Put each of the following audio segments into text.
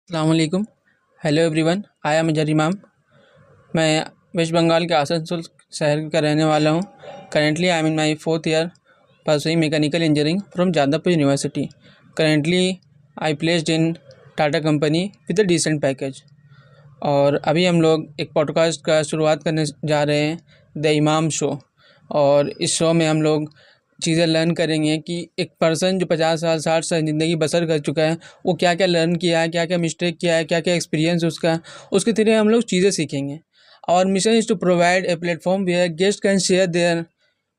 अस्सलाम वालेकुम। Hello everyone, I am Azhar इमाम। मैं वेस्ट बंगाल के आसनसोल शहर का रहने वाला हूँ। Currently I am in my 4th year pursuing mechanical engineering from Jadavpur university. Currently I placed in Tata company with a decent package. और अभी हम लोग एक पॉडकास्ट का शुरुआत करने जा रहे हैं, द इमाम शो। और इस शो में हम लोग चीज़ें लर्न करेंगे कि एक पर्सन जो 50 साल 60 साल ज़िंदगी बसर कर चुका है, वो क्या क्या लर्न किया है, क्या क्या मिस्टेक किया है, क्या क्या एक्सपीरियंस उसका, उसके थ्रू हम लोग चीज़ें सीखेंगे। और mission is to provide a platform where guest can share their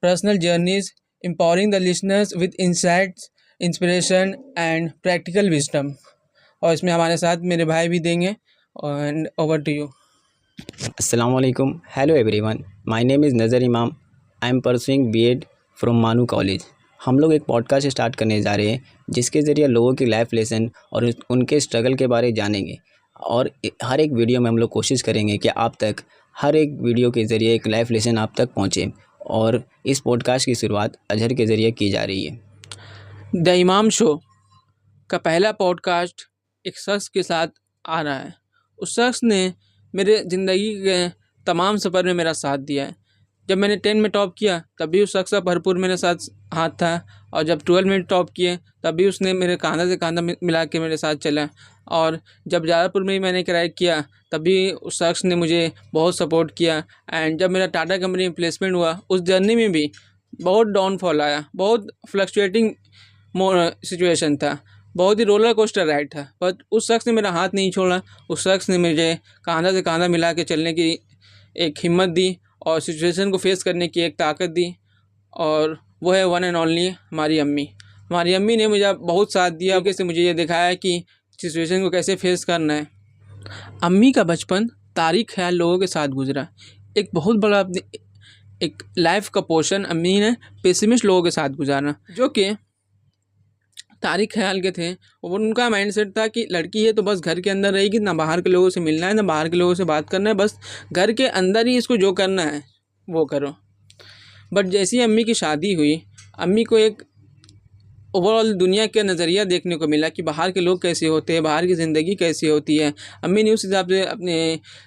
personal journeys, empowering the listeners with insights, inspiration and practical wisdom. और इसमें हमारे साथ मेरे भाई भी देंगे। And over to you. Assalamualaikum. Hello everyone. My name is नज़र इमाम. I am pursuing B.Ed from मानू कॉलेज। हम लोग एक पॉडकास्ट स्टार्ट करने जा रहे हैं जिसके ज़रिए लोगों की लाइफ लेसन और उनके स्ट्रगल के बारे जानेंगे। और हर एक वीडियो में हम लोग कोशिश करेंगे कि आप तक हर एक वीडियो के ज़रिए एक लाइफ लेसन आप तक पहुँचे। और इस पॉडकास्ट की शुरुआत अजहर के ज़रिए की जा रही है। द इमाम शो का पहला पॉडकास्ट एक शख्स के साथ आ रहा है। उस शख्स ने मेरे ज़िंदगी के तमाम सफ़र में मेरा साथ दिया है। जब मैंने 10 में टॉप किया तब भी उस शख्स का भरपूर मेरे साथ हाथ था, और जब 12 में टॉप किए तब भी उसने मेरे कांधा से कांधा मिला के मेरे साथ चला। और जब जादवपुर में ही मैंने क्रैक किया तब भी उस शख्स ने मुझे बहुत सपोर्ट किया। एंड जब मेरा टाटा कंपनी में प्लेसमेंट हुआ, उस जर्नी में भी बहुत डाउनफॉल आया, बहुत फ्लक्चुएटिंग सिचुएशन था, बहुत ही रोलर कोस्टर राइड था। बट उस शख्स ने मेरा हाथ नहीं छोड़ा। उस शख्स ने मुझे कांधा से कांधा मिला के चलने की एक हिम्मत दी और सिचुएशन को फेस करने की एक ताकत दी। और वो है वन एंड ओनली हमारी अम्मी। हमारी अम्मी ने मुझे बहुत साथ दिया, कैसे मुझे ये दिखाया कि सिचुएशन को कैसे फेस करना है। अम्मी का बचपन तारीख ख्याल लोगों के साथ गुजरा। एक बहुत बड़ा अपने एक लाइफ का पोर्शन अम्मी ने पेसिमिस्ट लोगों के साथ गुजारा, जो कि तारिक ख्याल के थे। और उनका माइंडसेट था कि लड़की है तो बस घर के अंदर रहेगी, ना बाहर के लोगों से मिलना है, ना बाहर के लोगों से बात करना है, बस घर के अंदर ही इसको जो करना है वो करो। बट जैसी अम्मी की शादी हुई, अम्मी को एक ओवरऑल दुनिया का नज़रिया देखने को मिला कि बाहर के लोग कैसे होते हैं, बाहर की ज़िंदगी कैसी होती है। अम्मी ने उस हिसाब से अपने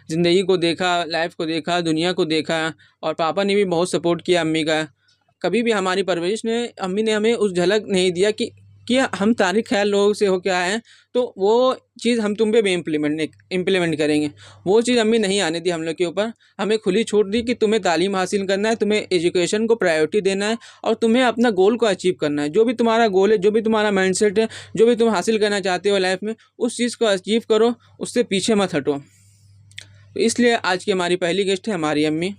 ज़िंदगी को देखा, लाइफ को देखा, दुनिया को देखा। और पापा ने भी बहुत सपोर्ट किया अम्मी का। कभी भी हमारी परवरिश ने अम्मी ने हमें उस झलक नहीं दिया कि हम तारीख ख्याल लोगों से हो के आए हैं तो वो चीज़ हम तुम पे भी इम्प्लीमेंट करेंगे। वो चीज़ अम्मी नहीं आने दी हम लोग के ऊपर। हमें खुली छूट दी कि तुम्हें तालीम हासिल करना है, तुम्हें एजुकेशन को प्रायोरिटी देना है, और तुम्हें अपना गोल को अचीव करना है। जो भी तुम्हारा गोल है, जो भी तुम्हारा माइंडसेट है, जो भी तुम हासिल करना चाहते हो लाइफ में, उस चीज़ को अचीव करो, उससे पीछे मत हटो। तो इसलिए आज की हमारी पहली गेस्ट है हमारी अम्मी।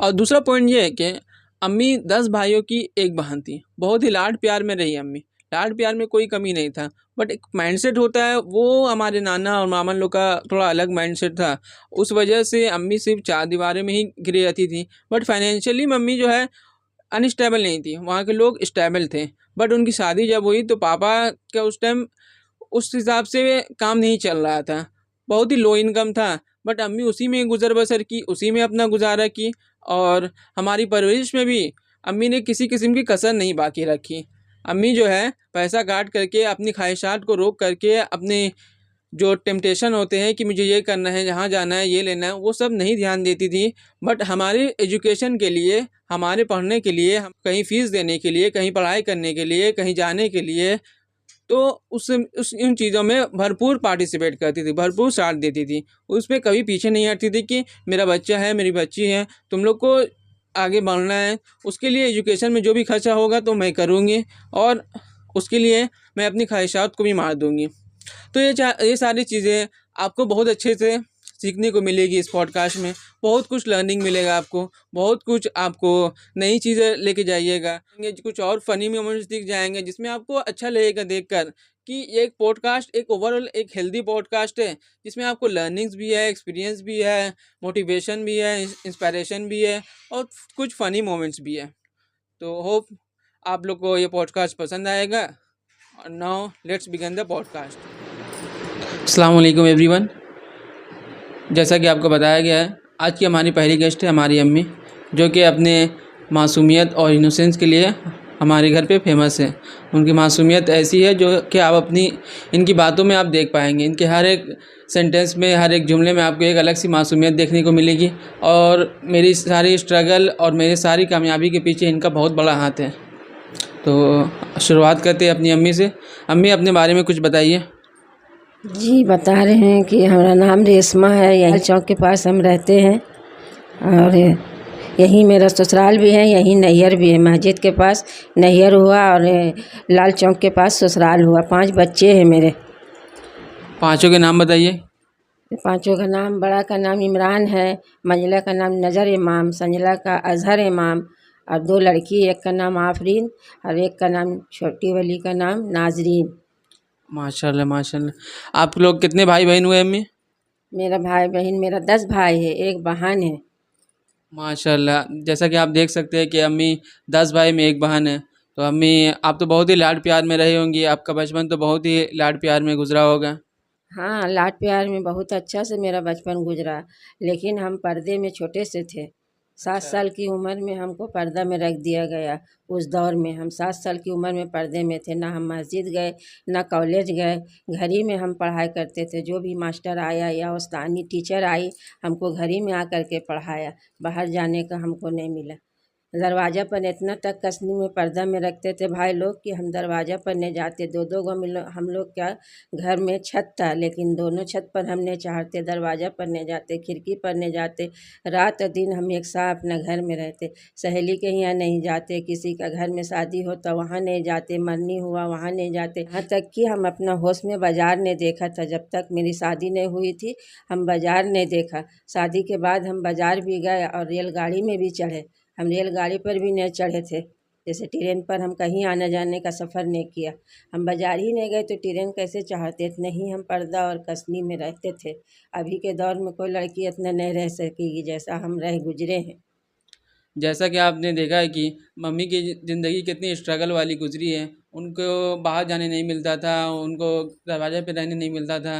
और दूसरा पॉइंट ये है कि अम्मी 10 भाइयों की एक बहन थी। बहुत ही लाड प्यार में रही अम्मी। लाड प्यार में कोई कमी नहीं था, बट एक माइंडसेट होता है, वो हमारे नाना और मामा लोग का थोड़ा अलग माइंडसेट था। उस वजह से अम्मी सिर्फ 4 दीवारें में ही घिरी रहती थी। बट फाइनेंशियली मम्मी जो है अनस्टेबल नहीं थी, वहाँ के लोग स्टेबल थे। बट उनकी शादी जब हुई तो पापा का उस टाइम उस हिसाब से काम नहीं चल रहा था, बहुत ही लो इनकम था। बट अम्मी उसी में गुजर बसर की, उसी में अपना गुजारा की। और हमारी परवरिश में भी अम्मी ने किसी किस्म की कसर नहीं बाकी रखी। अम्मी जो है पैसा काट करके, अपनी ख्वाहिशात को रोक करके, अपने जो टेम्पटेशन होते हैं कि मुझे ये करना है, यहाँ जाना है, ये लेना है, वो सब नहीं ध्यान देती थी। बट हमारे एजुकेशन के लिए, हमारे पढ़ने के लिए, हम कहीं फ़ीस देने के लिए, कहीं पढ़ाई करने के लिए, कहीं जाने के लिए, तो उस इन चीज़ों में भरपूर पार्टिसिपेट करती थी, भरपूर साथ देती थी। उसमें कभी पीछे नहीं हटती थी कि मेरा बच्चा है, मेरी बच्ची है, तुम लोग को आगे बढ़ना है, उसके लिए एजुकेशन में जो भी खर्चा होगा तो मैं करूँगी, और उसके लिए मैं अपनी ख्वाहिशात को भी मार दूँगी। तो ये सारी चीज़ें आपको बहुत अच्छे से सीखने को मिलेगी इस पॉडकास्ट में। बहुत कुछ लर्निंग मिलेगा आपको, बहुत कुछ आपको नई चीज़ें लेके जाइएगा। कुछ और फ़नी मोमेंट्स दिख जाएँगे जिसमें आपको अच्छा लगेगा देखकर कि ये एक पॉडकास्ट एक ओवरऑल एक हेल्दी पॉडकास्ट है, जिसमें आपको लर्निंग्स भी है, एक्सपीरियंस भी है, मोटिवेशन भी है, इंस्पिरेशन भी है, और कुछ फ़नी मोमेंट्स भी है। तो होप आप लोग को ये पॉडकास्ट पसंद आएगा। और now let's begin the podcast. अस्सलाम वालेकुम एवरीवन। जैसा कि आपको बताया गया है, आज की हमारी पहली गेस्ट है हमारी अम्मी, जो कि अपने मासूमियत और इनोसेंस के लिए हमारे घर पे फेमस है। उनकी मासूमियत ऐसी है जो कि आप अपनी इनकी बातों में आप देख पाएंगे। इनके हर एक सेंटेंस में, हर एक जुमले में आपको एक अलग सी मासूमियत देखने को मिलेगी। और मेरी सारी स्ट्रगल और मेरी सारी कामयाबी के पीछे इनका बहुत बड़ा हाथ है। तो शुरुआत करते हैं अपनी अम्मी से। अम्मी, अपने बारे में कुछ बताइए। जी, बता रहे हैं कि हमारा नाम रेशमा है। यही चौक के पास हम रहते हैं और यहीं मेरा ससुराल भी है, यहीं नैहर भी है। मस्जिद के पास नैहर हुआ और लाल चौक के पास ससुराल हुआ। 5 बच्चे हैं मेरे। पाँचों के नाम बताइए। पांचों का नाम, बड़ा का नाम इमरान है, मंजिला का नाम नज़र इमाम, संजला का अजहर इमाम और 2 लड़की, एक का नाम आफरीन और एक का नाम, छोटी वाली का नाम नाजरीन। माशाल्लाह माशाल्लाह। आप लोग कितने भाई बहन हुए अम्मी? मेरा भाई बहन, मेरा 10 भाई है, एक बहन है। माशाल्लाह। जैसा कि आप देख सकते हैं कि अम्मी 10 भाई में एक बहन है। तो अम्मी, आप तो बहुत ही लाड प्यार में रही होंगी। आपका बचपन तो बहुत ही लाड प्यार में गुजरा होगा। हाँ, लाड प्यार में बहुत अच्छा से मेरा बचपन गुजरा, लेकिन हम पर्दे में छोटे से थे। 7 साल की उम्र में हमको पर्दा में रख दिया गया। उस दौर में हम 7 साल की उम्र में पर्दे में थे। ना हम मस्जिद गए, ना कॉलेज गए, घर ही में हम पढ़ाई करते थे। जो भी मास्टर आया या उस्तानी टीचर आई, हमको घर ही में आकर के पढ़ाया। बाहर जाने का हमको नहीं मिला। दरवाज़ा पर इतना तक कसनी में पर्दा में रखते थे भाई लोग कि हम दरवाज़ा पर नहीं जाते। 2-2 गो हम लोग क्या, घर में छत था, लेकिन दोनों छत पर हम नहीं चढ़ते, दरवाज़ा पर नहीं जाते, खिड़की पर नहीं जाते। रात दिन हम एक साथ अपना घर में रहते। सहेली के यहाँ नहीं जाते, किसी का घर में शादी हो तो वहाँ नहीं जाते, मरनी हुआ वहाँ नहीं जाते। यहाँ तक कि हम अपना होश में बाज़ार नहीं देखा था। जब तक मेरी शादी नहीं हुई थी, हम बाज़ार नहीं देखा। शादी के बाद हम बाज़ार भी गए और रेलगाड़ी में भी चढ़े। हम रेलगाड़ी पर भी नहीं चढ़े थे। जैसे ट्रेन पर हम कहीं आने जाने का सफ़र नहीं किया। हम बाज़ार ही नहीं गए तो ट्रेन कैसे चढ़ते? नहीं, हम पर्दा और कसनी में रहते थे। अभी के दौर में कोई लड़की इतना नहीं रह सकेगी जैसा हम रह गुजरे हैं। जैसा कि आपने देखा है कि मम्मी की ज़िंदगी कितनी स्ट्रगल वाली गुजरी है। उनको बाहर जाने नहीं मिलता था, उनको दरवाजे पे रहने नहीं मिलता था।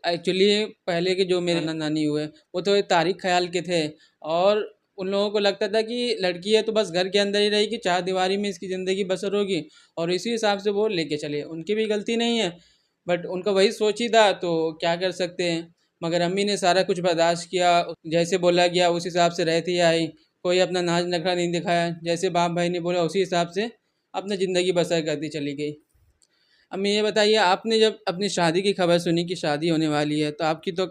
एक्चुअली पहले के जो मेरे नानी हुए, वो तो एक तारीख ख्याल के थे। और उन लोगों को लगता था कि लड़की है तो बस घर के अंदर ही रहेगी, चारदीवारी में इसकी ज़िंदगी बसर होगी, और इसी हिसाब से वो लेके चले। उनकी भी गलती नहीं है, बट उनका वही सोच ही था, तो क्या कर सकते हैं। मगर अम्मी ने सारा कुछ बर्दाश्त किया, जैसे बोला गया उस हिसाब से रहती आई। कोई अपना नाज नखरा नहीं दिखाया, जैसे बाप भाई ने बोला उसी हिसाब से अपनी ज़िंदगी बसर करती चली गई। अम्मी, ये बताइए, आपने जब अपनी शादी की खबर सुनी कि शादी होने वाली है, तो आपकी तो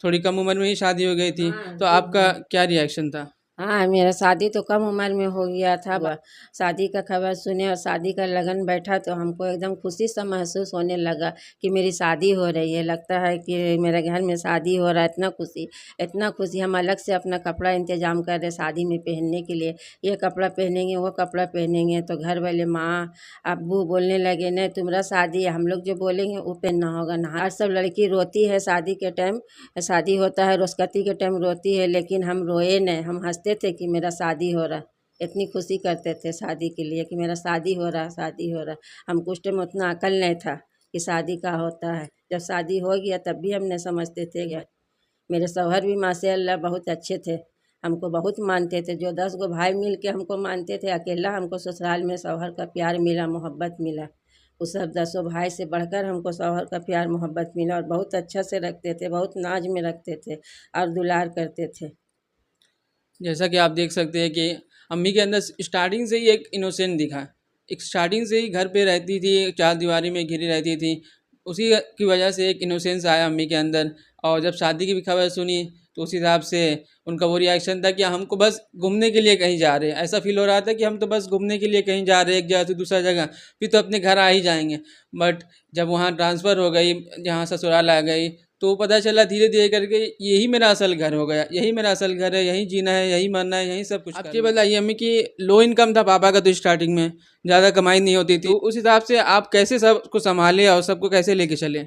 थोड़ी कम उम्र में ही शादी हो गई थी, हाँ, तो आपका क्या रिएक्शन था? हाँ, मेरा शादी तो कम उम्र में हो गया था। शादी का खबर सुने और शादी का लगन बैठा तो हमको एकदम खुशी सा महसूस होने लगा कि मेरी शादी हो रही है। लगता है कि मेरे घर में शादी हो रहा है। इतना खुशी हम अलग से अपना कपड़ा इंतजाम कर रहे शादी में पहनने के लिए। ये कपड़ा पहनेंगे, वो कपड़ा पहनेंगे, तो घर वाले माँ अब्बू बोलने लगे, नहीं तुम्हारा शादी है, हम लोग जो बोलेंगे वो पहनना होगा ना। और सब लड़की रोती है शादी के टाइम, शादी होता है रुस्कती के टाइम रोती है, लेकिन हम रोए नहीं, हम हंसते थे कि मेरा शादी हो रहा। इतनी खुशी करते थे शादी के लिए कि मेरा शादी हो रहा, शादी हो रहा। हमको उस टाइम उतना अकल नहीं था कि शादी का होता है। जब शादी हो गया तब भी हम नहीं समझते थे। मेरे शौहर भी माशाअल्लाह बहुत अच्छे थे, हमको बहुत मानते थे। जो 10 गो भाई मिल के हमको मानते थे, अकेला हमको ससुराल में शौहर का प्यार मिला, मोहब्बत मिला। उस सब 10 भाई से बढ़कर हमको शौहर का प्यार मोहब्बत मिला और बहुत अच्छा से रखते थे, बहुत नाज में रखते थे और दुलार करते थे। जैसा कि आप देख सकते हैं कि अम्मी के अंदर स्टार्टिंग से ही एक इनोसेंट दिखा। एक स्टार्टिंग से ही घर पे रहती थी, चारदीवारी में घिरी रहती थी, उसी की वजह से एक इनोसेंस आया अम्मी के अंदर। और जब शादी की भी खबर सुनी तो उस हिसाब से उनका वो रिएक्शन था कि हमको बस घूमने के लिए कहीं जा रहे हैं। ऐसा फील हो रहा था कि हम तो बस घूमने के लिए कहीं जा रहे हैं, एक जगह से दूसरा जगह, फिर तो अपने घर आ ही जाएंगे। बट जब वहाँ ट्रांसफ़र हो गई, जहाँ ससुराल आ गई, तो पता चला धीरे धीरे करके यही मेरा असल घर हो गया, यही मेरा असल घर है, यहीं जीना है, यहीं मरना है, यहीं सब कुछ। आप ये बताइए अम्मी कि लो इनकम था पापा का, तो स्टार्टिंग में ज़्यादा कमाई नहीं होती थी, तो उस हिसाब से आप कैसे सबको संभाले और सबको कैसे लेके चले?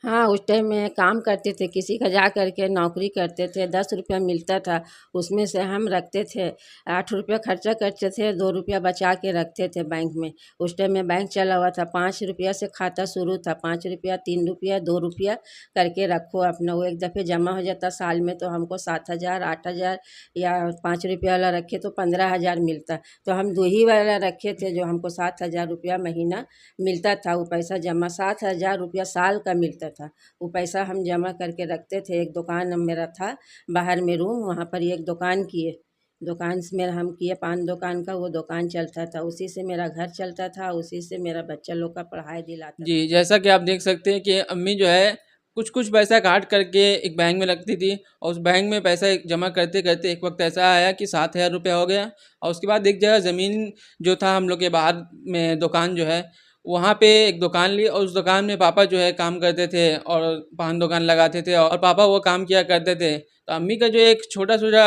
हाँ, उस टाइम में काम करते थे, किसी का जा कर के नौकरी करते थे, 10 रुपया मिलता था, उसमें से हम रखते थे, 8 रुपया खर्चा करते थे, 2 रुपया बचा के रखते थे बैंक में। उस टाइम में बैंक चला हुआ था, 5 रुपया से खाता शुरू था, 5 रुपया, 3 रुपया, 2 रुपया करके रखो अपना, वो एक दफ़े जमा हो जाता साल में, तो हमको 7,000, 8,000 या 5 रुपया वाला रखे तो 15,000 मिलता। तो हम 2 ही वाला रखे थे जो हमको 7,000 रुपया महीना मिलता था। वो पैसा जमा 7,000 रुपया साल का मिलता था। वो पैसा हम जमा करके रखते थे। एक दुकान मेरा था बाहर में रूम, वहाँ पर एक दुकान किए, दुकान से मेरा हम किए पान दुकान का, वो दुकान चलता था, उसी से मेरा घर चलता था, उसी से मेरा बच्चा लोग का पढ़ाई दिलाता था। जी, जैसा कि आप देख सकते हैं कि अम्मी जो है कुछ-कुछ पैसा काट करके एक बैंक में रखती थी और उस बैंक में पैसा एक जमा करते-करते एक वक़्त ऐसा आया कि 7,000 रुपया हो गया और उसके बाद एक जगह ज़मीन जो था हम लोग के बाहर में दुकान जो है, वहाँ पे एक दुकान ली और उस दुकान में पापा जो है काम करते थे और पान दुकान लगाते थे और पापा वो काम किया करते थे। तो अम्मी का जो एक छोटा-छोटा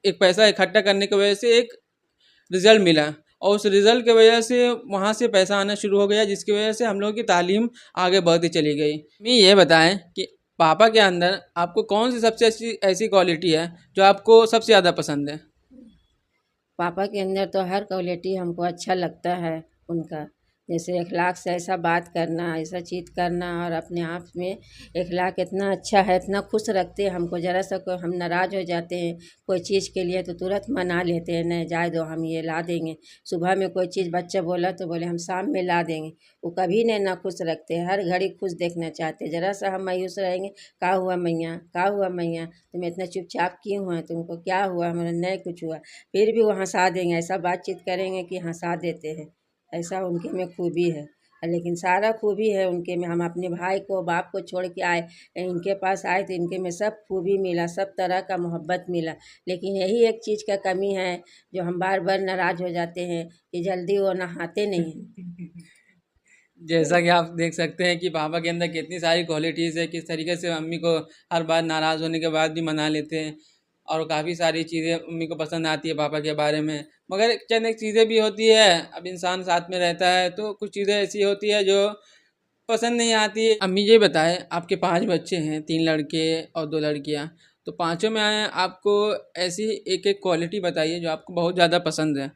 एक पैसा इकट्ठा करने की वजह से एक रिज़ल्ट मिला और उस रिज़ल्ट की वजह से वहाँ से पैसा आना शुरू हो गया, जिसकी वजह से हम लोगों की तालीम आगे बढ़ती चली गई। मैं ये बताएँ कि पापा के अंदर आपको कौन-सी सबसे अच्छी ऐसी क्वालिटी है जो आपको सबसे ज़्यादा पसंद है? पापा के अंदर तो हर क्वालिटी हमको अच्छा लगता है उनका, जैसे अखलाक से ऐसा बात करना, ऐसा चीत करना, और अपने आप में अखलाक इतना अच्छा है, इतना खुश रखते हैं हमको। ज़रा सा कोई हम नाराज़ हो जाते हैं कोई चीज़ के लिए तो तुरंत मना लेते हैं, नहीं जाए दो हम ये ला देंगे। सुबह में कोई चीज़ बच्चा बोला तो बोले हम शाम में ला देंगे। वो कभी नहीं ना खुश रखते, हर घड़ी खुश देखना चाहते। ज़रा सा हम मायूस रहेंगे, का हुआ मैया, का हुआ मैया, तुम इतना चुपचाप क्यों हैं, तुमको क्या हुआ, हमारा नहीं कुछ हुआ, फिर भी वो हंसा देंगे, ऐसा बातचीत करेंगे कि हंसा देते हैं। ऐसा उनके में खूबी है। लेकिन सारा खूबी है उनके में। हम अपने भाई को बाप को छोड़ के आए, इनके पास आए तो इनके में सब खूबी मिला, सब तरह का मोहब्बत मिला। लेकिन यही एक चीज़ का कमी है जो हम बार बार नाराज़ हो जाते हैं कि जल्दी वो नहाते नहीं हैं। जैसा कि आप देख सकते हैं कि पापा के अंदर कितनी सारी क्वालिटीज़ है, किस तरीके से अम्मी को हर बार नाराज़ होने के बाद भी मना लेते हैं और काफ़ी सारी चीज़ें अम्मी को पसंद आती है पापा के बारे में। मगर चंद एक चीज़ें भी होती है, अब इंसान साथ में रहता है तो कुछ चीज़ें ऐसी होती है जो पसंद नहीं आती है। अम्मी ये बताएँ आपके 5 बच्चे हैं, 3 लड़के और 2 लड़कियाँ, तो पाँचों में आपको ऐसी एक-एक क्वालिटी बताइए जो आपको बहुत ज़्यादा पसंद है?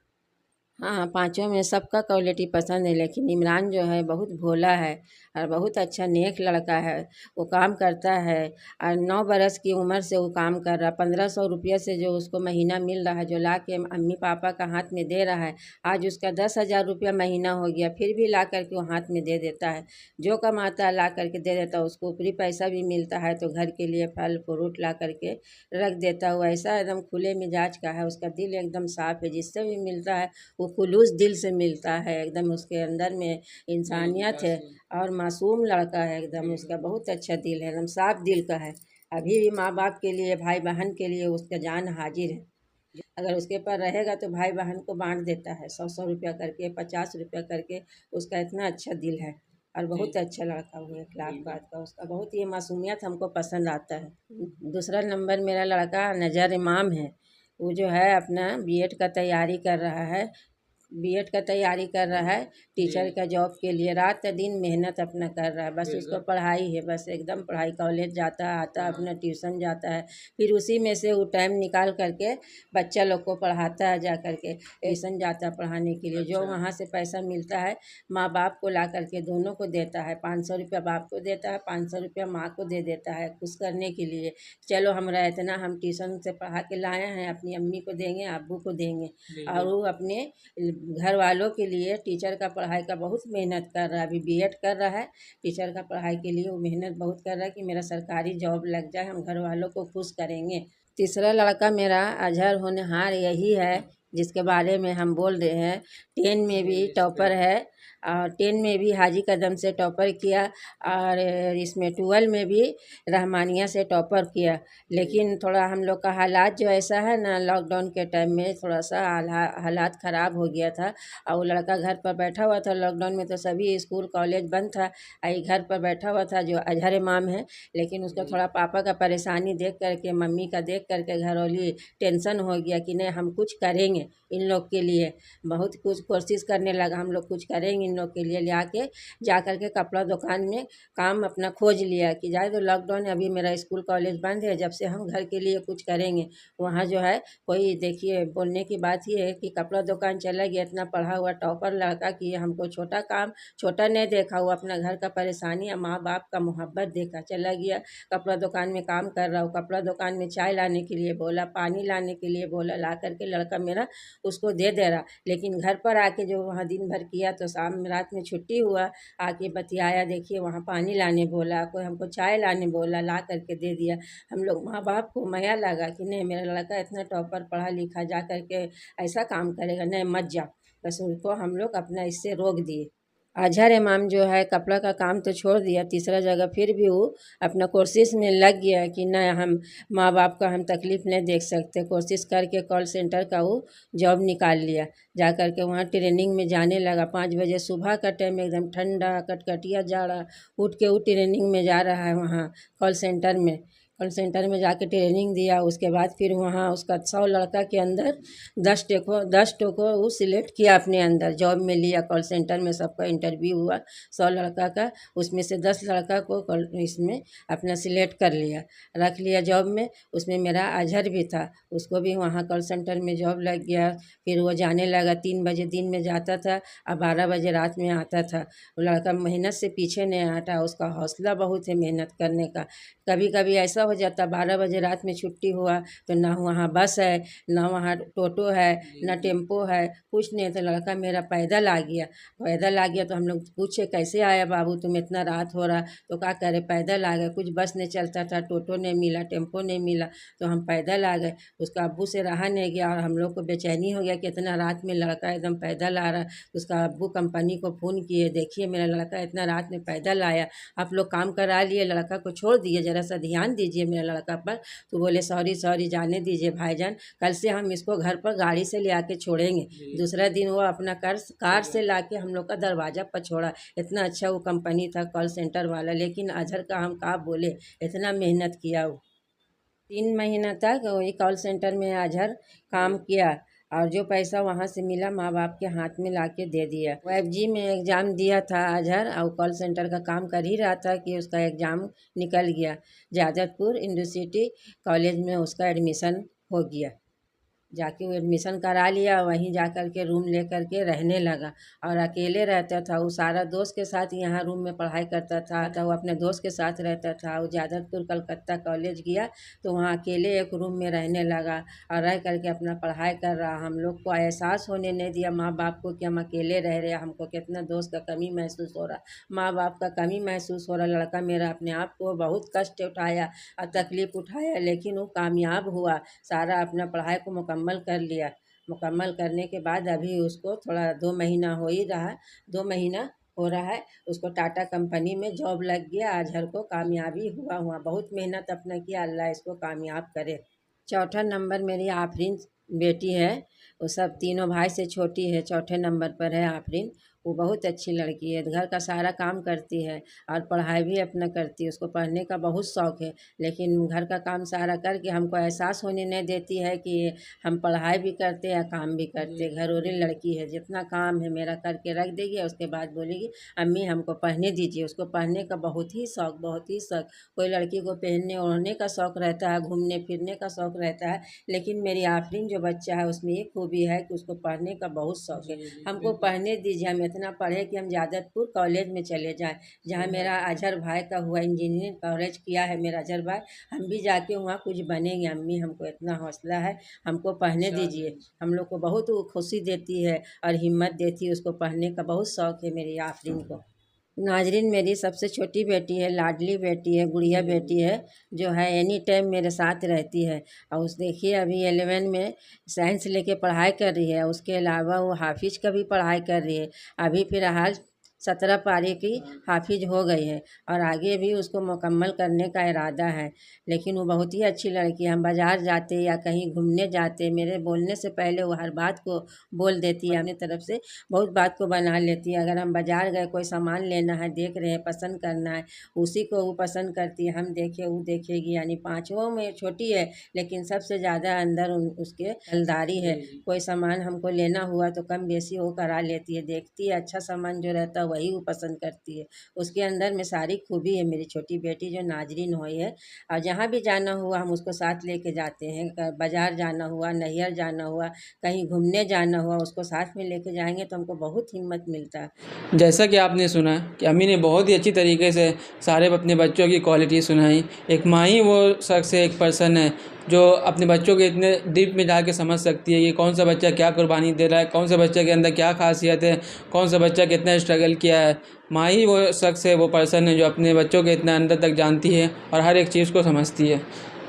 हाँ, पाँचों में सबका क्वालिटी पसंद है, लेकिन इमरान जो है बहुत भोला है और बहुत अच्छा नेक लड़का है। वो काम करता है और 9 बरस की उम्र से वो काम कर रहा है। 1,500 रुपये से जो उसको महीना मिल रहा है, जो ला के अम्मी पापा का हाथ में दे रहा है, आज उसका 10,000 रुपया महीना हो गया, फिर भी ला कर के वो हाथ में दे देता है। जो कमाता है ला कर के दे देता है, उसको ऊपरी पैसा भी मिलता है तो घर के लिए फल फ्रूट ला कर के रख देता है। वो ऐसा एकदम खुले मिजाज का है, उसका दिल एकदम साफ़ है, जिससे भी मिलता है वो खुलूस दिल से मिलता है, एकदम उसके अंदर में इंसानियत है और मासूम लड़का है एकदम। उसका बहुत अच्छा दिल है, एकदम साफ दिल का है। अभी भी माँ बाप के लिए, भाई बहन के लिए उसका जान हाजिर है। अगर उसके पास रहेगा तो भाई बहन को बांट देता है, 100-100 रुपया करके, 50 रुपया करके। उसका इतना अच्छा दिल है और बहुत अच्छा लड़का हुआ, अखलाक बात का उसका बहुत ही मासूमियत हमको पसंद आता है। दूसरा नंबर मेरा लड़का नज़र इमाम है। वो जो है अपना बीएड का तैयारी कर रहा है, बीएड का तैयारी कर रहा है, टीचर का जॉब के लिए रात दिन मेहनत अपना कर रहा है। बस उसको पढ़ाई है, बस एकदम पढ़ाई। कॉलेज जाता है, आता है, अपना ट्यूशन जाता है, फिर उसी में से वो टाइम निकाल करके बच्चा लोग को पढ़ाता है, जा कर के ट्यूशन जाता है पढ़ाने के लिए। जो वहाँ से पैसा मिलता है माँ बाप को ला करके दोनों को देता है। 500 रुपया बाप को देता है, 500 रुपया माँ को दे देता है खुश करने के लिए। चलो हमरा इतना हम ट्यूशन से पढ़ा के लाए हैं, अपनी अम्मी को देंगे, अब्बू को देंगे। और वो अपने घर वालों के लिए टीचर का पढ़ाई का बहुत मेहनत कर रहा है। अभी बीएड कर रहा है, टीचर का पढ़ाई के लिए वो मेहनत बहुत कर रहा है कि मेरा सरकारी जॉब लग जाए, हम घर वालों को खुश करेंगे। तीसरा लड़का मेरा अजहर होनहार यही है जिसके बारे में हम बोल रहे हैं। 10 में भी टॉपर है और 10 में भी हाजी कदम से टॉपर किया और इसमें 12 में भी रहमानिया से टॉपर किया। लेकिन थोड़ा हम लोग का हालात जो ऐसा है ना, लॉकडाउन के टाइम में थोड़ा सा हालात ख़राब हो गया था और वो लड़का घर पर बैठा हुआ था। लॉकडाउन में तो सभी स्कूल कॉलेज बंद था, ये घर पर बैठा हुआ था जो अजहर इमाम है। लेकिन उसको थोड़ा पापा का परेशानी देख करके, मम्मी का देख करके घर वाली टेंशन हो गया कि नहीं हम कुछ करेंगे इन लोग के लिए। बहुत कुछ कोशिश करने लगा, हम लोग कुछ करेंगे करेंगे इन लोग के लिए, ले आके जा कर के कपड़ा दुकान में काम अपना खोज लिया कि जाए तो लॉकडाउन है, अभी मेरा स्कूल कॉलेज बंद है, जब से हम घर के लिए कुछ करेंगे। वहाँ जो है कोई देखिए बोलने की बात ये है कि कपड़ा दुकान चला गया, इतना पढ़ा हुआ टॉपर लड़का कि हमको छोटा काम छोटा नहीं देखा, वो अपना घर का परेशानी या माँ बाप का मोहब्बत देखा, चला गया कपड़ा दुकान में काम कर रहा हूँ। कपड़ा दुकान में चाय लाने के लिए बोला, पानी लाने के लिए बोला, ला करके लड़का मेरा उसको दे रहा। लेकिन घर पर आके जो वहाँ दिन भर किया तो शाम रात में छुट्टी हुआ, आके बतियाया, देखिए वहाँ पानी लाने बोला, कोई हमको चाय लाने बोला, ला करके दे दिया। हम लोग माँ बाप को माया लगा कि नहीं मेरा लड़का इतना टॉपर पढ़ा लिखा जा करके ऐसा काम करेगा, नहीं मत जा, बस उनको हम लोग अपना इससे रोक दिए। अजहर इमाम जो है कपड़ा का काम तो छोड़ दिया, तीसरा जगह फिर भी वो अपना कोशिश में लग गया कि नहीं हम माँ बाप का हम तकलीफ़ नहीं देख सकते। कोशिश करके कॉल सेंटर का वो जॉब निकाल लिया, जा कर के वहाँ ट्रेनिंग में जाने लगा। 5 बजे सुबह का टाइम, एकदम ठंडा कटकटिया जाड़ा, उठ के वो ट्रेनिंग में जा रहा है वहाँ कॉल सेंटर में। कॉल सेंटर में जाके ट्रेनिंग दिया, उसके बाद फिर वहाँ उसका 100 लड़का के अंदर 10 टो को वो सिलेक्ट किया, अपने अंदर जॉब में लिया। कॉल सेंटर में सबका इंटरव्यू हुआ 100 लड़का का, उसमें से 10 लड़का को इसमें अपना सिलेक्ट कर लिया, रख लिया जॉब में। उसमें मेरा अजहर भी था, उसको भी वहाँ कॉल सेंटर में जॉब लग गया। फिर वो जाने लगा, 3 बजे दिन में जाता था और 12 बजे रात में आता था। वो लड़का मेहनत से पीछे नहीं हटा, उसका हौसला बहुत है मेहनत करने का। कभी कभी ऐसा हो जाता 12 बजे रात में छुट्टी हुआ तो ना वहाँ बस है, ना वहाँ टोटो है, ना टेम्पो है, कुछ नहीं, तो लड़का मेरा पैदल आ गया। पैदल आ गया तो हम लोग पूछे कैसे आया बाबू तुम, इतना रात हो रहा, तो क्या करे पैदल आ गए। कुछ बस नहीं चलता था, टोटो नहीं मिला, टेम्पो नहीं मिला, तो हम पैदल आ गए। उसका अब्बू से रहा नहीं गया और हम लोग को बेचैनी हो गया कि इतना रात में लड़का एकदम पैदल आ रहा। उसका अब्बू कंपनी को फ़ोन किए, देखिए मेरा लड़का इतना रात में पैदल आया, आप लोग काम करा लिए, लड़का को छोड़ दिए, ज़रा सा ध्यान दीजिए मेरा लड़का पर। तो बोले सॉरी सॉरी, जाने दीजिए भाईजान, कल से हम इसको घर पर गाड़ी से ले आके छोड़ेंगे। दूसरा दिन वो अपना कार से ला के हम लोग का दरवाज़ा पर छोड़ा। इतना अच्छा वो कंपनी था कॉल सेंटर वाला, लेकिन अजहर का हम क्या बोले, इतना मेहनत किया वो। 3 महीना तक वही कॉल सेंटर में अजहर काम किया और जो पैसा वहाँ से मिला माँ बाप के हाथ में ला के दे दिया। वो FG में एग्ज़ाम दिया था अजहर और कॉल सेंटर का काम कर ही रहा था कि उसका एग्ज़ाम निकल गया। जादवपुर यूनिवर्सिटी कॉलेज में उसका एडमिशन हो गया, जाके वो एडमिशन करा लिया, वहीं जा कर के रूम ले कर के रहने लगा और अकेले रहता था। वो सारा दोस्त के साथ यहाँ रूम में पढ़ाई करता था, तो वो अपने दोस्त के साथ रहता था। वो जादवपुर कलकत्ता कॉलेज गया तो वहाँ अकेले एक रूम में रहने लगा और रह करके अपना पढ़ाई कर रहा। हम लोग को एहसास होने नहीं दिया माँ बाप को कि हम अकेले रह रहे हैं, हमको कितना दोस्त का कमी महसूस हो रहा, माँ बाप का कमी महसूस हो रहा। लड़का मेरा अपने आप को बहुत कष्ट उठाया और तकलीफ़ उठाया, लेकिन वो कामयाब हुआ, सारा अपना पढ़ाई को मुकम्मल कर लिया। मुकम्मल करने के बाद अभी उसको थोड़ा 2 महीना हो ही रहा, 2 महीना हो रहा है, उसको टाटा कंपनी में जॉब लग गया। अजहर को कामयाबी हुआ, बहुत मेहनत अपना किया, अल्लाह इसको कामयाब करे। चौथा नंबर मेरी आफरीन बेटी है, वो सब तीनों भाई से छोटी है, चौथे नंबर पर है आफरीन। वो बहुत अच्छी लड़की है, घर का सारा काम करती है और पढ़ाई भी अपना करती है। उसको पढ़ने का बहुत शौक़ है, लेकिन घर का काम सारा करके हमको एहसास होने नहीं देती है कि हम पढ़ाई भी करते हैं काम भी करते। घरेलू लड़की है, जितना काम है मेरा करके रख देगी, उसके बाद बोलेगी अम्मी हमको पढ़ने दीजिए। उसको पढ़ने का बहुत ही शौक़, बहुत ही शौक़। कोई लड़की को पहनने ओढ़ने का शौक़ रहता है, घूमने फिरने का शौक़ रहता है, लेकिन मेरी आफरीन जो बच्चा है उसमें ये खूबी है कि उसको पढ़ने का बहुत शौक़ है। हमको पढ़ने दीजिए, हम इतना पढ़े कि हम जादवपुर कॉलेज में चले जाएं, जहाँ मेरा अजहर भाई का हुआ, इंजीनियरिंग कॉलेज किया है मेरा अजहर भाई, हम भी जाके वहाँ कुछ बनेंगे। अम्मी हमको इतना हौसला है, हमको पढ़ने दीजिए। हम लोग को बहुत खुशी देती है और हिम्मत देती है, उसको पढ़ने का बहुत शौक़ है मेरी आफरीन को। नाजरीन मेरी सबसे छोटी बेटी है, लाडली बेटी है, गुड़िया बेटी है, जो है एनी टाइम मेरे साथ रहती है। और उस देखिए अभी 11 में साइंस लेके पढ़ाई कर रही है, उसके अलावा वो हाफिज़ का भी पढ़ाई कर रही है। अभी फ़िलहाल 17 पारी की हाफिज हो गई है और आगे भी उसको मुकम्मल करने का इरादा है। लेकिन वो बहुत ही अच्छी लड़की है। हम बाज़ार जाते या कहीं घूमने जाते, मेरे बोलने से पहले वो हर बात को बोल देती है, अपनी तरफ से बहुत बात को बना लेती है। अगर हम बाज़ार गए, कोई सामान लेना है, देख रहे हैं, पसंद करना है, उसी को वो पसंद करती है, हम देखे वो देखेगी। यानी पाँचों में छोटी है लेकिन सबसे ज़्यादा अंदर उसके दिलदारी है। कोई सामान हमको लेना हुआ तो कम बेसी वो करा लेती है, देखती है अच्छा सामान जो रहता है वही वो पसंद करती है। उसके अंदर में सारी खूबी है मेरी छोटी बेटी जो नाजरीन हुई है। और जहाँ भी जाना हुआ हम उसको साथ लेके जाते हैं। बाज़ार जाना हुआ, नैहर जाना हुआ, कहीं घूमने जाना हुआ, उसको साथ में लेके जाएंगे तो हमको बहुत हिम्मत मिलता है। जैसा कि आपने सुना कि अम्मी ने बहुत ही अच्छी तरीके से सारे अपने बच्चों की क्वालिटी सुनाई। एक माँ ही वो शख्स है, एक पर्सन है जो अपने बच्चों के इतने डीप में जाके समझ सकती है कि कौन सा बच्चा क्या कुर्बानी दे रहा है, कौन सा बच्चे के अंदर क्या खासियत है, कौन सा बच्चा कितना स्ट्रगल किया है। माँ ही वो शख्स है, वो पर्सन है जो अपने बच्चों के इतना अंदर तक जानती है और हर एक चीज़ को समझती है।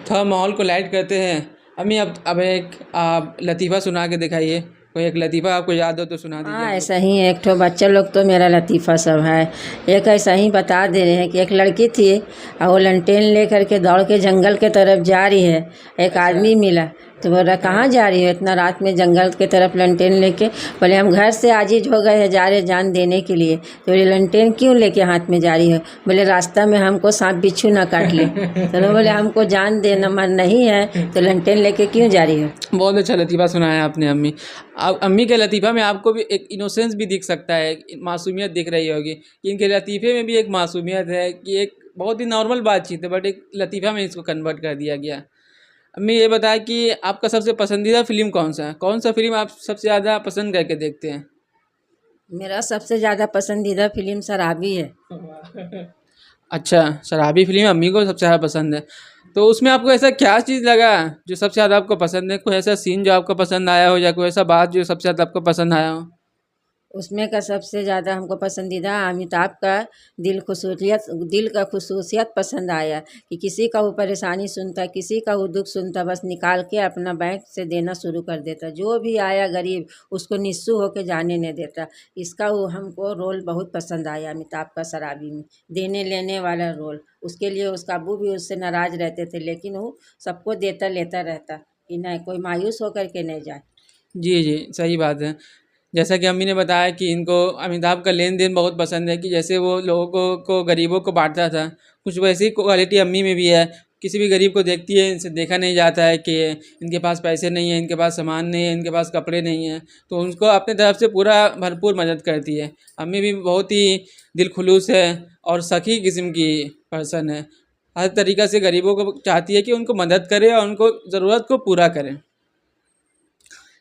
थोड़ा माहौल को लाइट करते हैं। अम्मी अब एक आप लतीफ़ा सुना के दिखाइए। कोई एक लतीफ़ा आपको याद हो तो सुना दीजिए। हाँ, ऐसा ही एक ठो बच्चा लोग तो मेरा लतीफ़ा सब है। एक ऐसा ही बता दे रहे हैं कि एक लड़की थी और वो लंटेन ले करके दौड़ के जंगल के तरफ जा रही है। एक आदमी मिला तो बोला कहाँ जा रही हो इतना रात में जंगल के तरफ लंटेन लेके? बोले हम घर से आजिज हो गए हैं, जा रहे जान देने के लिए। तो बोले लंटेन क्यों लेके हाथ में जा रही हो? बोले रास्ता में हमको सांप बिच्छू ना काट ले। तो बोले हमको जान देना मन नहीं है तो लंटेन लेके क्यों जा रही हो? बहुत अच्छा लतीफ़ा सुनाया आपने अम्मी। अब अम्मी के लतीफ़ा में आपको भी एक इनोसेंस भी दिख सकता है, मासूमियत दिख रही होगी कि इनके लतीफ़े में भी एक मासूमियत है कि एक बहुत ही नॉर्मल बातचीत है बट एक लतीफ़ा में इसको कन्वर्ट कर दिया गया। अम्मी ये बताया कि आपका सबसे पसंदीदा फ़िल्म कौन सा है? कौन सा फ़िल्म आप सबसे ज़्यादा पसंद करके देखते हैं? मेरा सबसे ज़्यादा पसंदीदा फिल्म शराबी है। अच्छा, शराबी फ़िल्म अम्मी को सबसे ज़्यादा पसंद है। तो उसमें आपको ऐसा क्या चीज़ लगा जो सबसे ज़्यादा आपको पसंद है? कोई ऐसा सीन जो आपको पसंद आया हो या कोई ऐसा बात जो सबसे ज़्यादा आपको पसंद आया हो? उसमें का सबसे ज़्यादा हमको पसंदीदा अमिताभ का दिल का खुसूसियत पसंद आया कि किसी का वो परेशानी सुनता, किसी का वो दुख सुनता, बस निकाल के अपना बैंक से देना शुरू कर देता। जो भी आया गरीब उसको निस्सू होके जाने नहीं देता। इसका वो हमको रोल बहुत पसंद आया अमिताभ का शराबी में, देने लेने वाला रोल। उसके लिए उसका अब्बू भी उससे नाराज़ रहते थे लेकिन वो सबको देता लेता रहता कि नहीं कोई मायूस होकर के नहीं जाए। जी, जी, सही बात है। जैसा कि अम्मी ने बताया कि इनको अमिताभ का लेन-देन बहुत पसंद है कि जैसे वो लोगों को गरीबों को बाँटता था, कुछ वैसी क्वालिटी अम्मी में भी है। किसी भी गरीब को देखती है, इनसे देखा नहीं जाता है कि इनके पास पैसे नहीं हैं, इनके पास सामान नहीं है, इनके पास कपड़े नहीं हैं, तो उनको अपने तरफ से पूरा भरपूर मदद करती है। अम्मी भी बहुत ही दिलखुलूस है और सखी किस्म की पर्सन है। हर तरीक़ा से गरीबों को चाहती है कि उनको मदद करे और उनको ज़रूरत को पूरा करे।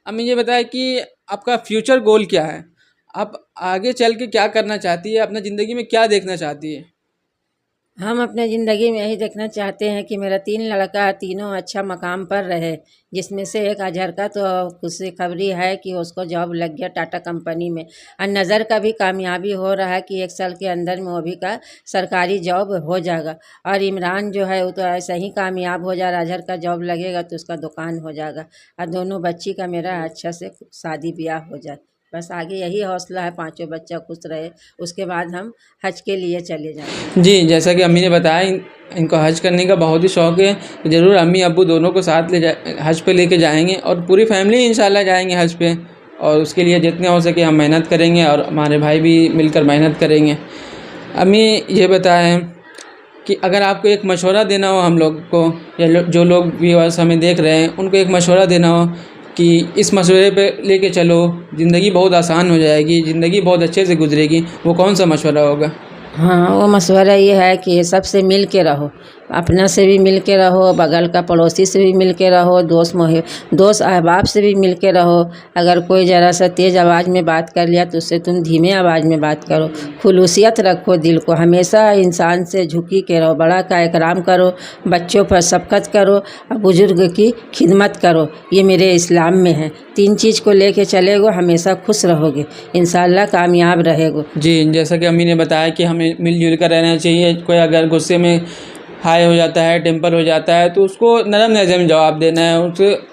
अम्मी ये बताएं कि आपका फ्यूचर गोल क्या है? आप आगे चल के क्या करना चाहती है? अपना ज़िंदगी में क्या देखना चाहती है? हम अपने ज़िंदगी में यही देखना चाहते हैं कि मेरा 3 लड़का तीनों अच्छा मकाम पर रहे, जिसमें से एक अजहर का तो खुशखबरी है कि उसको जॉब लग गया टाटा कंपनी में। और नज़र का भी कामयाबी हो रहा है कि 1 साल के अंदर में वो भी का सरकारी जॉब हो जाएगा। और इमरान जो है वो तो ऐसा ही कामयाब हो जा रहा, अजहर का जॉब लगेगा तो उसका दुकान हो जाएगा और दोनों बच्ची का मेरा अच्छा से शादी ब्याह हो जाए। बस आगे यही हौसला है, पाँचों बच्चा खुश रहे, उसके बाद हम हज के लिए चले जाएँ। जी, जैसा कि अम्मी ने बताया इनको हज करने का बहुत ही शौक़ है, तो ज़रूर अम्मी अब्बू दोनों को साथ हज पे लेके जाएंगे और पूरी फैमिली इंशाल्लाह जाएंगे हज पे। और उसके लिए जितने हो सके हम मेहनत करेंगे और हमारे भाई भी मिलकर मेहनत करेंगे। अम्मी ये बताएं कि अगर आपको एक मशवरा देना हो हम लोग को या जो लोग व्यूअर्स हमें देख रहे हैं उनको एक मशवरा देना हो कि इस मशवरे पे लेके चलो, ज़िंदगी बहुत आसान हो जाएगी, ज़िंदगी बहुत अच्छे से गुजरेगी, वो कौन सा मशवरा होगा? हाँ, वो मशवरा ये है कि सबसे मिल के रहो, अपना से भी मिल के रहो, बगल का पड़ोसी से भी मिल के रहो, दोस्त अहबाब से भी मिल के रहो। अगर कोई ज़रा सा तेज़ आवाज़ में बात कर लिया तो उससे तुम धीमे आवाज़ में बात करो। खुलूसियत रखो दिल को, हमेशा इंसान से झुकी के रहो, बड़ा का इकराम करो, बच्चों पर शफ़क़त करो और बुज़ुर्ग की खिदमत करो। ये मेरे इस्लाम में है। 3 चीज़ को लेके चलेगो हमेशा खुश रहोगे, इंशाअल्लाह कामयाब रहेगो। जी, जैसा कि अम्मी ने बताया कि हमें मिलजुल कर रहना चाहिए। कोई अगर गुस्से में हाई हो जाता है, टेम्पर हो जाता है, तो उसको नरम लहजे में जवाब देना है,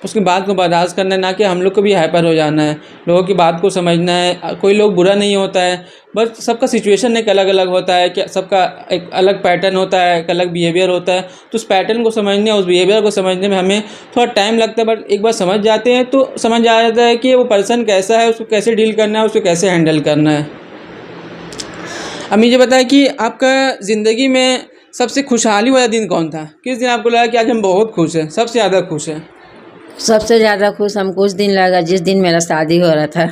उसकी बात को बर्दाश्त करना है, ना कि हम लोग को भी हाइपर हो जाना है। लोगों की बात को समझना है। कोई लोग बुरा नहीं होता है, बस सबका सिचुएशन एक अलग अलग होता है, कि सबका एक अलग पैटर्न होता है, एक अलग बिहेवियर होता है। तो उस पैटर्न को समझने, उस बिहेवियर को समझने में हमें थोड़ा टाइम लगता है, बट एक बार समझ जाते हैं तो समझ आ जाता है कि वो पर्सन कैसा है, उसको कैसे डील करना है, उसको कैसे हैंडल करना है। अब मुझे बताएं कि आपका ज़िंदगी में सबसे खुशहाली वाला दिन कौन था? किस दिन आपको लगा कि आज हम बहुत खुश हैं, सबसे ज़्यादा खुश हैं? सबसे ज़्यादा खुश हमको उस दिन लगा जिस दिन मेरा शादी हो रहा था।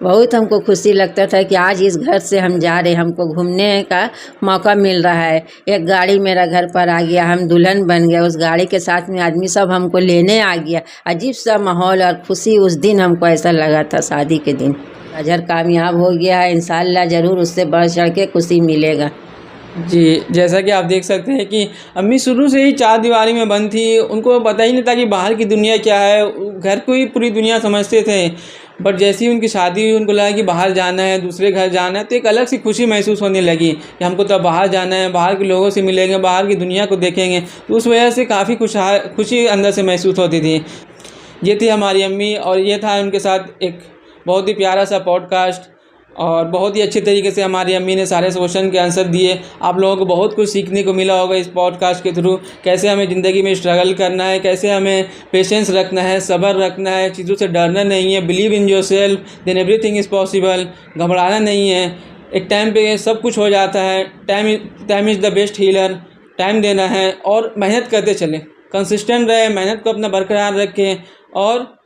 बहुत हमको खुशी लगता था कि आज इस घर से हम जा रहे हैं, हमको घूमने का मौका मिल रहा है। एक गाड़ी मेरा घर पर आ गया, हम दुल्हन बन गए, उस गाड़ी के साथ में आदमी सब हमको लेने आ गया। अजीब सा माहौल और खुशी उस दिन हमको ऐसा लगा था शादी के दिन। अजहर कामयाब हो गया है, इंशाअल्लाह ज़रूर उससे बढ़ चढ़ के खुशी मिलेगा। जी, जैसा कि आप देख सकते हैं कि अम्मी शुरू से ही चार दीवारी में बंद थी। उनको पता ही नहीं था कि बाहर की दुनिया क्या है, घर को ही पूरी दुनिया समझते थे। बट जैसे ही उनकी शादी हुई, उनको लगा कि बाहर जाना है, दूसरे घर जाना है, तो एक अलग सी खुशी महसूस होने लगी कि हमको तो बाहर जाना है, बाहर के लोगों से मिलेंगे, बाहर की दुनिया को देखेंगे। तो उस वजह से काफ़ी खुशी अंदर से महसूस होती थी। ये थी हमारी अम्मी, और ये था उनके साथ एक बहुत ही प्यारा सा पॉडकास्ट, और बहुत ही अच्छे तरीके से हमारी अम्मी ने सारे क्वेश्चन के आंसर दिए। आप लोगों को बहुत कुछ सीखने को मिला होगा इस पॉडकास्ट के थ्रू, कैसे हमें ज़िंदगी में स्ट्रगल करना है, कैसे हमें पेशेंस रखना है, सब्र रखना है, चीज़ों से डरना नहीं है, believe in yourself, then everything is possible, घबराना नहीं है। एक टाइम पे सब कुछ हो जाता है। Time is the best healer. Time देना है और मेहनत करते चलें, कंसिस्टेंट रहे, मेहनत को अपना बरकरार रखें, और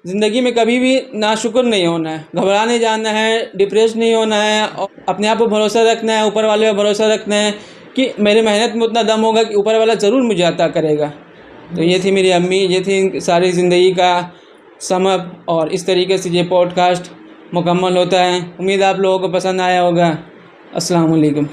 ज़िंदगी में कभी भी नाशुक्र नहीं होना है, घबरा नहीं जाना है, डिप्रेस नहीं होना है, और अपने आप पर भरोसा रखना है, ऊपर वाले पर भरोसा रखना है कि मेरी मेहनत में उतना दम होगा कि ऊपर वाला ज़रूर मुझे अता करेगा। तो ये थी मेरी अम्मी, ये थी सारी ज़िंदगी का समअप, और इस तरीके से ये पॉडकास्ट मुकम्मल होता है। उम्मीद आप लोगों को पसंद आया होगा। अस्सलाम वालेकुम।